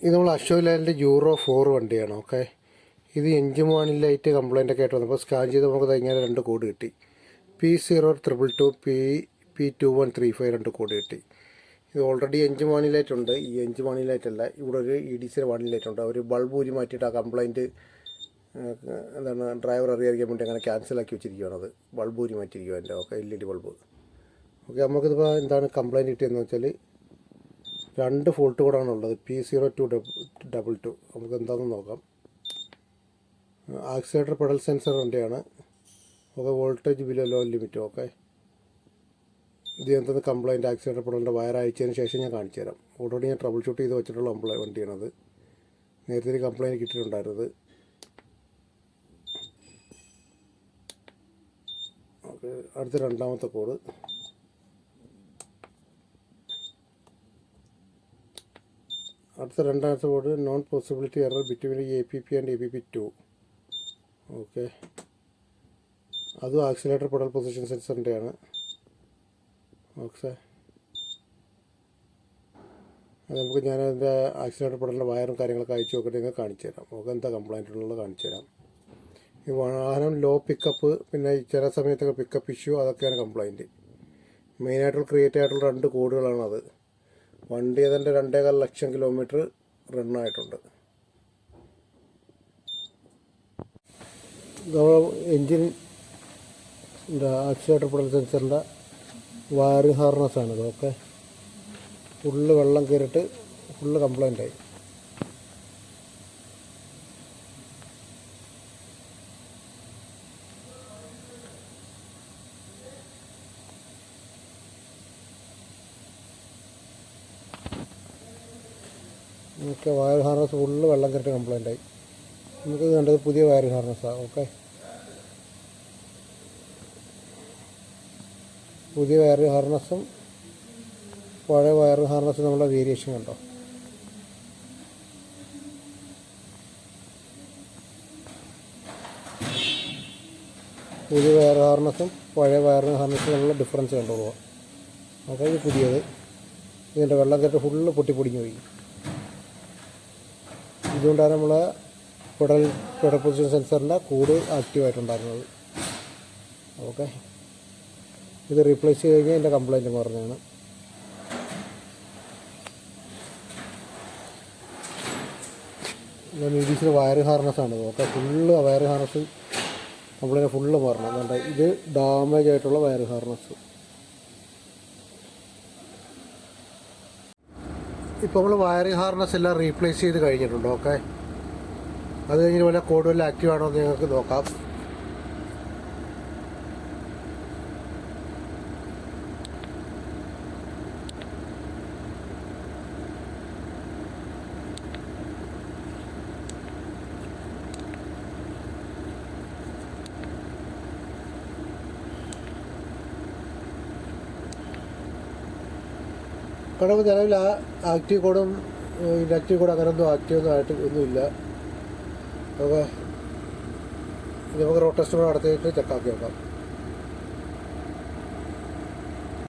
ഇത് നമ്മൾ അശോക് ലാൻഡിൻ്റെ യൂറോ 4 വണ്ടിയാണ്. ഓക്കെ, ഇത് എഞ്ചിൻ വാണിലായിട്ട് കംപ്ലൈൻ്റ് ഒക്കെ ആയിട്ട് വന്നപ്പോൾ സ്കാൻ ചെയ്ത് നമുക്ക് ഇങ്ങനെ 2 കോഡ് കിട്ടി. P0222 P2135 2 കോഡ് കിട്ടി. ഇത് ഓൾറെഡി എഞ്ചിൻ വാണിലായിട്ടുണ്ട്. ഈ എഞ്ചിൻ വാണിലായിട്ടല്ല, ഇവിടെ ഒരു EDC വാണിലായിട്ടുണ്ട്. അവർ ബൾബ് ഊരി മാറ്റിയിട്ട് ആ കംപ്ലൈൻറ്റ് എന്താണ് ഡ്രൈവർ അറിയാതിരിക്കാൻ വേണ്ടി അങ്ങനെ ക്യാൻസലാക്കി വെച്ചിരിക്കുകയാണത്. ബൾബ് ഊരി മാറ്റിയിരിക്കുക എൻ്റെ. Okay, LED bulb. ഓക്കെ, നമുക്കിതിപ്പോൾ എന്താണ് കംപ്ലൈൻറ്റ് കിട്ടിയതെന്ന് വെച്ചാൽ 2 ഫോൾട്ട് കോഡാണുള്ളത്. P0222. നമുക്ക് എന്താണെന്ന് നോക്കാം. ആക്സിലേറ്റർ പെഡൽ സെൻസറിൻ്റെയാണ്. Okay, voltage below low limit. Okay, ഇത് എന്തെന്ന് കംപ്ലൈൻറ്റ് ആക്സിലേറ്റർ പെഡലിൻ്റെ വയർ അയച്ചതിന് ശേഷം ഞാൻ കാണിച്ചു തരാം. ഓൾറെഡി ഞാൻ ട്രബിൾ ഷൂട്ട് ചെയ്ത് വെച്ചിട്ടുള്ള വണ്ടിയാണത്. നേരത്തെ ഒരു കംപ്ലൈൻറ്റ് കിട്ടിയിട്ടുണ്ടായിരുന്നത്. ഓക്കെ, അടുത്ത രണ്ടാമത്തെ കോഡ്. അടുത്ത രണ്ടാമത്തെ code non possibility error between APP and APP2. Okay, അതും ആക്സിലേറ്റർ പെഡൽ പൊസിഷൻ സെൻസറിൻ്റെയാണ്. ഓക്കെ, അത് നമുക്ക് ഞാനതിൻ്റെ ആക്സിലേറ്റർ പെഡലിൻ്റെ വയറും കാര്യങ്ങളൊക്കെ അയച്ചു നോക്കിയിട്ട് നിങ്ങൾക്ക് കാണിച്ചു തരാം. ഓക്കെ, എന്താ കംപ്ലൈൻറ്റ് ഉള്ളത് കാണിച്ചു തരാം. ഈ വാഹനം ലോ പിക്കപ്പ്, പിന്നെ ചില സമയത്തൊക്കെ പിക്കപ്പ് ഇഷ്യൂ, അതൊക്കെയാണ് കംപ്ലൈൻറ്റ്. മെയിനായിട്ടുള്ള ക്രിയേറ്റ് ആയിട്ടുള്ള 2 കോഡുകളാണത്. വണ്ടി അതിൻ്റെ 2.25 ലക്ഷം കിലോമീറ്റർ റണ്ണായിട്ടുണ്ട്. നമ്മൾ എൻജിൻ്റെ ആക്സിലേറ്റർ പെഡൽ സെൻസറിൻ്റെ വയറിംഗ് ഹാർനസ്സാണിത്. ഓക്കെ, ഫുള്ള് വെള്ളം കയറിയിട്ട് ഫുള്ള് കംപ്ലൈൻ്റായി. ഓക്കെ, വയർ ഹാർനസ് ഫുള്ള് വെള്ളം കയറിയിട്ട് കംപ്ലൈൻ്റായി. നമുക്ക് കണ്ടത് പുതിയ വയർ ഹാർനസ്സാണ്. ഓക്കെ, പുതിയ വയർ ഹാർനസ്സും പഴയ വയർ ഹാർനസ്സും നമ്മുടെ വേരിയേഷൻ കണ്ടോ. പുതിയ വയർ ഹാർനസ്സും പഴയ വയർ ഹാർനസ്സും തമ്മിലുള്ള ഡിഫറൻസ് കണ്ടോളുക. ഓക്കെ, ഇത് പുതിയത്. ഇതിൻ്റെ വെള്ളം കയറ്റി ഫുള്ള് പൊട്ടിപ്പൊടിഞ്ഞു പോയി. ഇതുകൊണ്ടാണ് നമ്മളെ പെഡൽ പൊസിഷൻ സെൻസറിൻ്റെ കോഡ് ആക്റ്റീവായിട്ടുണ്ടായിരുന്നത്. ഓക്കെ, ഇത് റീപ്ലേസ് ചെയ്ത് കഴിഞ്ഞാൽ എൻ്റെ കംപ്ലൈൻറ്റ് മാറുന്നതാണ്. EDC വയർ ഹാർനസ്സാണ്. Okay, full wire harness complaint full മാറണം. അതുകൊണ്ട് ഇത് ഡാമേജ് ആയിട്ടുള്ള വയർ ഹാർനസ്. ഇപ്പോൾ നമ്മൾ വയറിംഗ് ഹാർനസ് എല്ലാം റീപ്ലേസ് ചെയ്ത് കഴിഞ്ഞിട്ടുണ്ട്. ഓക്കെ, അത് കഴിഞ്ഞിട്ട് വല്ല കോഡ് വല്ല ആക്റ്റീവ് ആണോ എന്ന് നിങ്ങൾക്ക് നോക്കാം. കാരണം നിലവിൽ ആക്റ്റീവ് കോഡും ഇൻആക്റ്റീവ് കോഡ് അങ്ങനെയൊന്നും ആക്റ്റീവൊന്നും ആയിട്ട് ഒന്നുമില്ല. ഓക്കെ, നമുക്ക് റോഡ് ടെസ്റ്റ് കൂടെ നടത്തിയിട്ട് ചെക്കാക്കി നോക്കാം.